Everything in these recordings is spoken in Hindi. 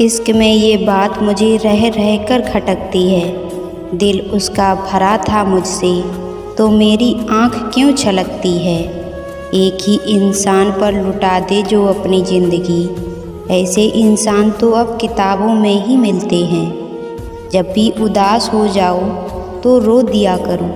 इश्क में ये बात मुझे रह रह कर खटकती है। दिल उसका भरा था मुझसे, तो मेरी आँख क्यों छलकती है। एक ही इंसान पर लुटा दे जो अपनी ज़िंदगी, ऐसे इंसान तो अब किताबों में ही मिलते हैं। जब भी उदास हो जाओ तो रो दिया करो,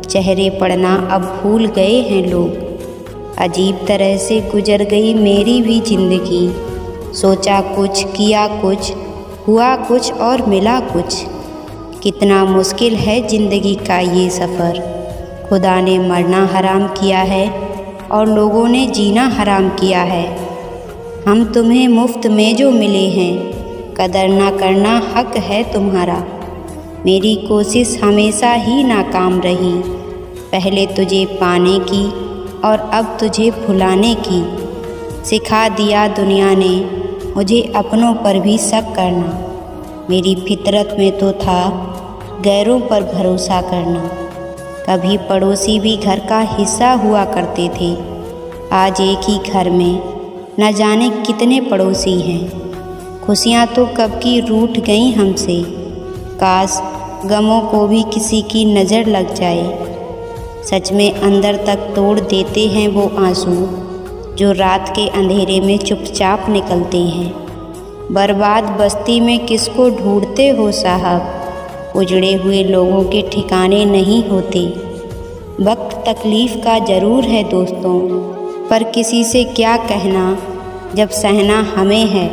चेहरे पढ़ना अब भूल गए हैं लोग। अजीब तरह से गुजर गई मेरी भी ज़िंदगी, सोचा कुछ किया कुछ, हुआ कुछ और मिला कुछ। कितना मुश्किल है ज़िंदगी का ये सफ़र, खुदा ने मरना हराम किया है और लोगों ने जीना हराम किया है। हम तुम्हें मुफ्त में जो मिले हैं, कदर ना करना हक है तुम्हारा। मेरी कोशिश हमेशा ही नाकाम रही, पहले तुझे पाने की और अब तुझे भुलाने की। सिखा दिया दुनिया ने मुझे अपनों पर भी शक करना। मेरी फितरत में तो था गैरों पर भरोसा करना। कभी पड़ोसी भी घर का हिस्सा हुआ करते थे, आज एक ही घर में न जाने कितने पड़ोसी हैं। खुशियाँ तो कब की रूठ गईं हमसे, काश गमों को भी किसी की नज़र लग जाए। सच में अंदर तक तोड़ देते हैं वो आंसू, जो रात के अंधेरे में चुपचाप निकलते हैं। बर्बाद बस्ती में किसको ढूंढते हो साहब, उजड़े हुए लोगों के ठिकाने नहीं होते। वक्त तकलीफ़ का ज़रूर है दोस्तों, पर किसी से क्या कहना जब सहना हमें है।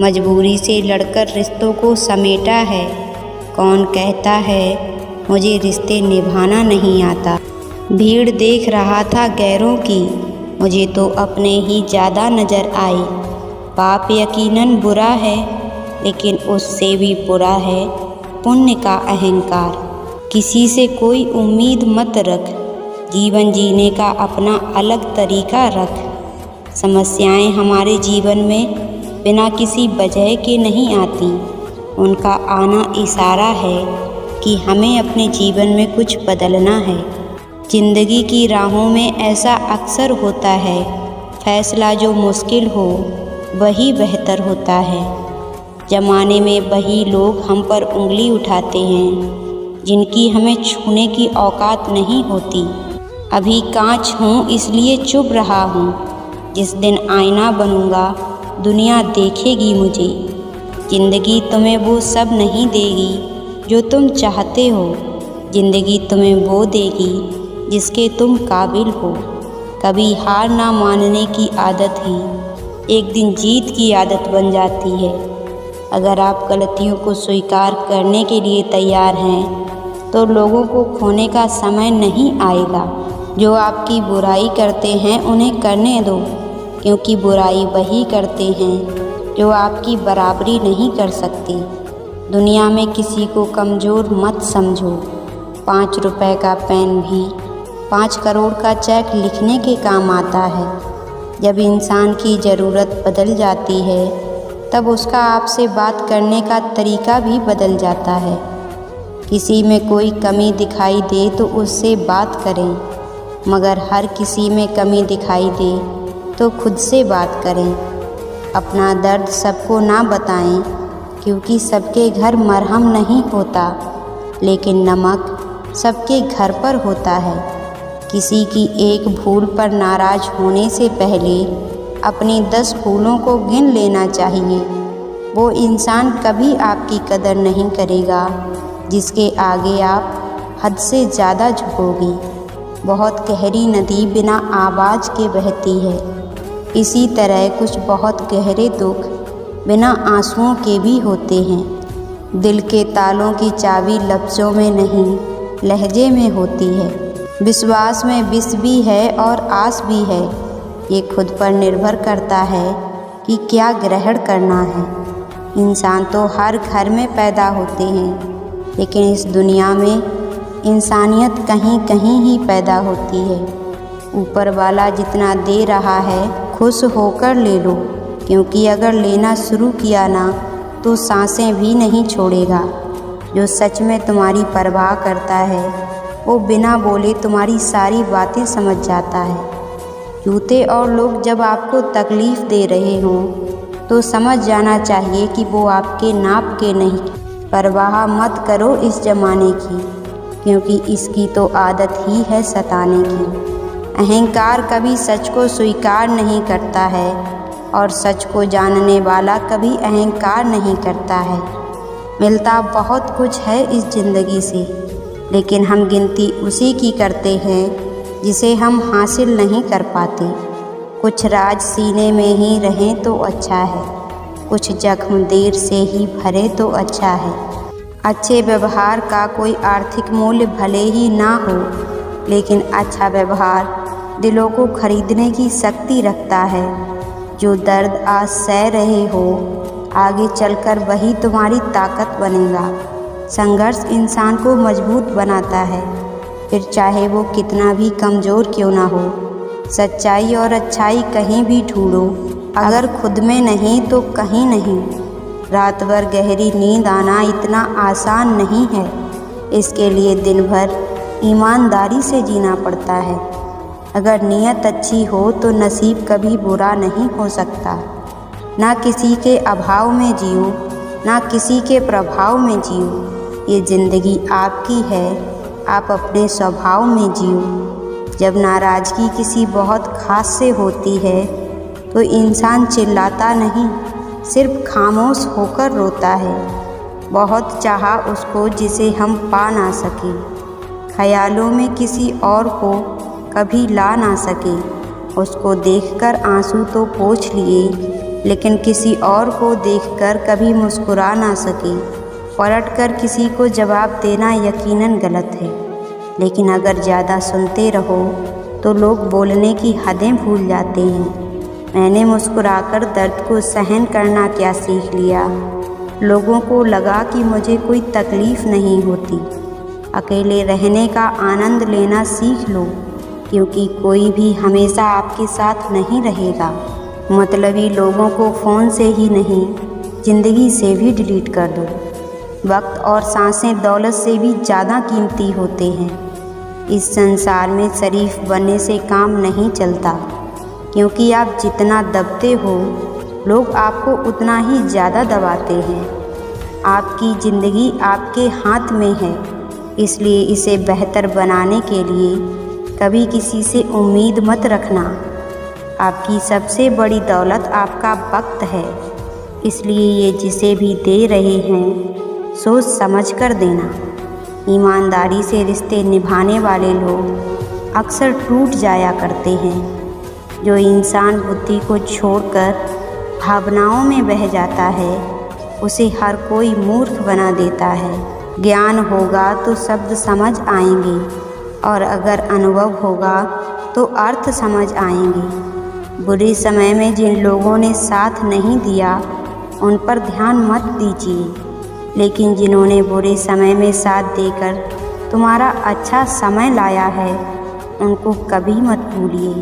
मजबूरी से लड़कर रिश्तों को समेटा है, कौन कहता है मुझे रिश्ते निभाना नहीं आता। भीड़ देख रहा था गैरों की, मुझे तो अपने ही ज़्यादा नज़र आई। पाप यकीनन बुरा है, लेकिन उससे भी बुरा है पुण्य का अहंकार। किसी से कोई उम्मीद मत रख, जीवन जीने का अपना अलग तरीका रख। समस्याएं हमारे जीवन में बिना किसी वजह के नहीं आती, उनका आना इशारा है कि हमें अपने जीवन में कुछ बदलना है। ज़िंदगी की राहों में ऐसा अक्सर होता है, फैसला जो मुश्किल हो वही बेहतर होता है। ज़माने में वही लोग हम पर उंगली उठाते हैं, जिनकी हमें छूने की औकात नहीं होती। अभी कांच हूँ इसलिए चुप रहा हूँ, जिस दिन आईना बनूँगा दुनिया देखेगी मुझे। ज़िंदगी तुम्हें वो सब नहीं देगी जो तुम चाहते हो, ज़िंदगी तुम्हें वो देगी जिसके तुम काबिल हो। कभी हार ना मानने की आदत ही एक दिन जीत की आदत बन जाती है। अगर आप गलतियों को स्वीकार करने के लिए तैयार हैं, तो लोगों को खोने का समय नहीं आएगा। जो आपकी बुराई करते हैं उन्हें करने दो, क्योंकि बुराई वही करते हैं जो आपकी बराबरी नहीं कर सकते। दुनिया में किसी को कमज़ोर मत समझो, 5 रुपए का पेन भी 5 करोड़ का चेक लिखने के काम आता है। जब इंसान की ज़रूरत बदल जाती है, तब उसका आपसे बात करने का तरीका भी बदल जाता है। किसी में कोई कमी दिखाई दे तो उससे बात करें, मगर हर किसी में कमी दिखाई दे तो खुद से बात करें। अपना दर्द सबको ना बताएं, क्योंकि सबके घर मरहम नहीं होता, लेकिन नमक सबके घर पर होता है। किसी की एक भूल पर नाराज़ होने से पहले अपनी 10 भूलों को गिन लेना चाहिए। वो इंसान कभी आपकी कदर नहीं करेगा जिसके आगे आप हद से ज़्यादा झुकोगी। बहुत गहरी नदी बिना आवाज़ के बहती है, इसी तरह कुछ बहुत गहरे दुख बिना आंसुओं के भी होते हैं। दिल के तालों की चाबी लफ्ज़ों में नहीं, लहजे में होती है। विश्वास में विष भी है और आस भी है, ये खुद पर निर्भर करता है कि क्या ग्रहण करना है। इंसान तो हर घर में पैदा होते हैं, लेकिन इस दुनिया में इंसानियत कहीं कहीं ही पैदा होती है। ऊपर वाला जितना दे रहा है खुश होकर ले लो, क्योंकि अगर लेना शुरू किया ना तो सांसें भी नहीं छोड़ेगा। जो सच में तुम्हारी परवाह करता है, वो बिना बोले तुम्हारी सारी बातें समझ जाता है। झूठे और लोग जब आपको तकलीफ़ दे रहे हों, तो समझ जाना चाहिए कि वो आपके नाप के नहीं। परवाह मत करो इस ज़माने की, क्योंकि इसकी तो आदत ही है सताने की। अहंकार कभी सच को स्वीकार नहीं करता है और सच को जानने वाला कभी अहंकार नहीं करता है। मिलता बहुत कुछ है इस ज़िंदगी से, लेकिन हम गिनती उसी की करते हैं जिसे हम हासिल नहीं कर पाते। कुछ राज सीने में ही रहें तो अच्छा है, कुछ जख्म देर से ही भरे तो अच्छा है। अच्छे व्यवहार का कोई आर्थिक मूल्य भले ही ना हो, लेकिन अच्छा व्यवहार दिलों को खरीदने की शक्ति रखता है। जो दर्द आज सह रहे हो, आगे चलकर वही तुम्हारी ताकत बनेगा। संघर्ष इंसान को मजबूत बनाता है, फिर चाहे वो कितना भी कमज़ोर क्यों ना हो। सच्चाई और अच्छाई कहीं भी ढूंढो, अगर खुद में नहीं तो कहीं नहीं। रात भर गहरी नींद आना इतना आसान नहीं है, इसके लिए दिन भर ईमानदारी से जीना पड़ता है। अगर नीयत अच्छी हो तो नसीब कभी बुरा नहीं हो सकता। ना किसी के अभाव में जियो, ना किसी के प्रभाव में जियो। ये ज़िंदगी आपकी है, आप अपने स्वभाव में जियो। जब नाराज़गी किसी बहुत ख़ास से होती है तो इंसान चिल्लाता नहीं, सिर्फ खामोश होकर रोता है। बहुत चाहा उसको जिसे हम पा ना सके, ख्यालों में किसी और को कभी ला ना सके। उसको देखकर आंसू तो पोंछ लिए, लेकिन किसी और को देखकर कभी मुस्कुरा ना सके। पलटकर किसी को जवाब देना यकीनन गलत है, लेकिन अगर ज़्यादा सुनते रहो तो लोग बोलने की हदें भूल जाते हैं। मैंने मुस्कुराकर दर्द को सहन करना क्या सीख लिया। लोगों को लगा कि मुझे कोई तकलीफ़ नहीं होती। अकेले रहने का आनंद लेना सीख लो, क्योंकि कोई भी हमेशा आपके साथ नहीं रहेगा। मतलबी लोगों को फ़ोन से ही नहीं, ज़िंदगी से भी डिलीट कर दो। वक्त और सांसें दौलत से भी ज़्यादा कीमती होते हैं। इस संसार में शरीफ बनने से काम नहीं चलता, क्योंकि आप जितना दबते हो, लोग आपको उतना ही ज़्यादा दबाते हैं। आपकी ज़िंदगी आपके हाथ में है, इसलिए इसे बेहतर बनाने के लिए कभी किसी से उम्मीद मत रखना। आपकी सबसे बड़ी दौलत आपका वक्त है, इसलिए ये जिसे भी दे रहे हैं सोच समझ कर देना। ईमानदारी से रिश्ते निभाने वाले लोग अक्सर टूट जाया करते हैं। जो इंसान बुद्धि को छोड़कर भावनाओं में बह जाता है, उसे हर कोई मूर्ख बना देता है। ज्ञान होगा तो शब्द समझ आएंगे, और अगर अनुभव होगा तो अर्थ समझ आएंगे। बुरे समय में जिन लोगों ने साथ नहीं दिया, उन पर ध्यान मत दीजिए, लेकिन जिन्होंने बुरे समय में साथ देकर तुम्हारा अच्छा समय लाया है, उनको कभी मत भूलिए।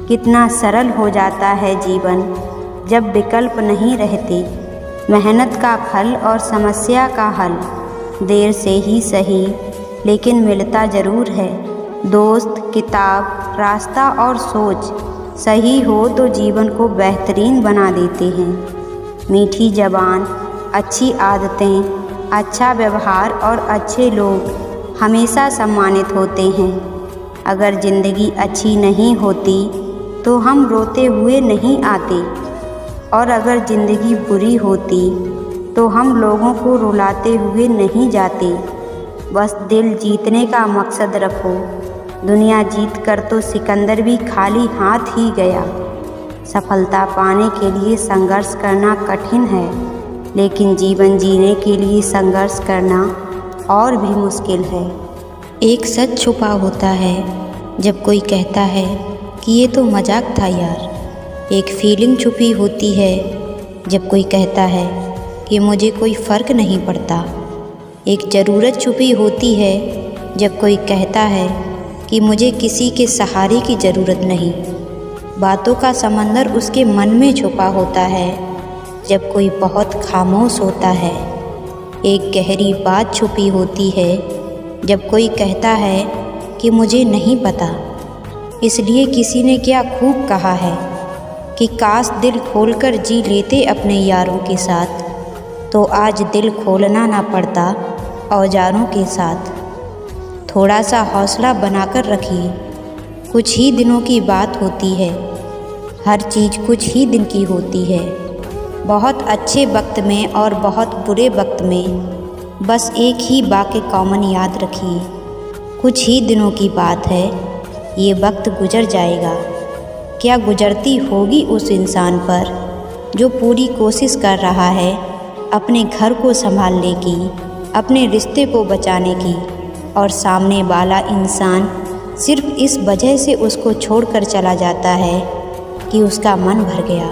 कितना सरल हो जाता है जीवन जब विकल्प नहीं रहते। मेहनत का फल और समस्या का हल देर से ही सही, लेकिन मिलता ज़रूर है। दोस्त, किताब, रास्ता और सोच सही हो तो जीवन को बेहतरीन बना देते हैं। मीठी ज़बान, अच्छी आदतें, अच्छा व्यवहार और अच्छे लोग हमेशा सम्मानित होते हैं। अगर ज़िंदगी अच्छी नहीं होती तो हम रोते हुए नहीं आते, और अगर ज़िंदगी बुरी होती तो हम लोगों को रुलाते हुए नहीं जाते। बस दिल जीतने का मकसद रखो। दुनिया जीत कर तो सिकंदर भी खाली हाथ ही गया। सफलता पाने के लिए संघर्ष करना कठिन है, लेकिन जीवन जीने के लिए संघर्ष करना और भी मुश्किल है। एक सच छुपा होता है जब कोई कहता है कि ये तो मजाक था यार। एक फीलिंग छुपी होती है जब कोई कहता है कि मुझे कोई फ़र्क नहीं पड़ता। एक ज़रूरत छुपी होती है जब कोई कहता है कि मुझे किसी के सहारे की ज़रूरत नहीं। बातों का समंदर उसके मन में छुपा होता है जब कोई बहुत खामोश होता है। एक गहरी बात छुपी होती है जब कोई कहता है कि मुझे नहीं पता, इसलिए किसी ने क्या खूब कहा है। कि काश दिल खोलकर जी लेते अपने यारों के साथ, तो आज दिल खोलना ना पड़ता औजारों के साथ। थोड़ा सा हौसला बनाकर रखिए, कुछ ही दिनों की बात होती है, हर चीज़ कुछ ही दिन की होती है। बहुत अच्छे वक्त में और बहुत बुरे वक्त में बस एक ही बात कॉमन याद रखिए, कुछ ही दिनों की बात है, ये वक्त गुजर जाएगा। क्या गुजरती होगी उस इंसान पर जो पूरी कोशिश कर रहा है अपने घर को संभालने की, अपने रिश्ते को बचाने की, और सामने वाला इंसान सिर्फ इस वजह से उसको छोड़कर चला जाता है कि उसका मन भर गया।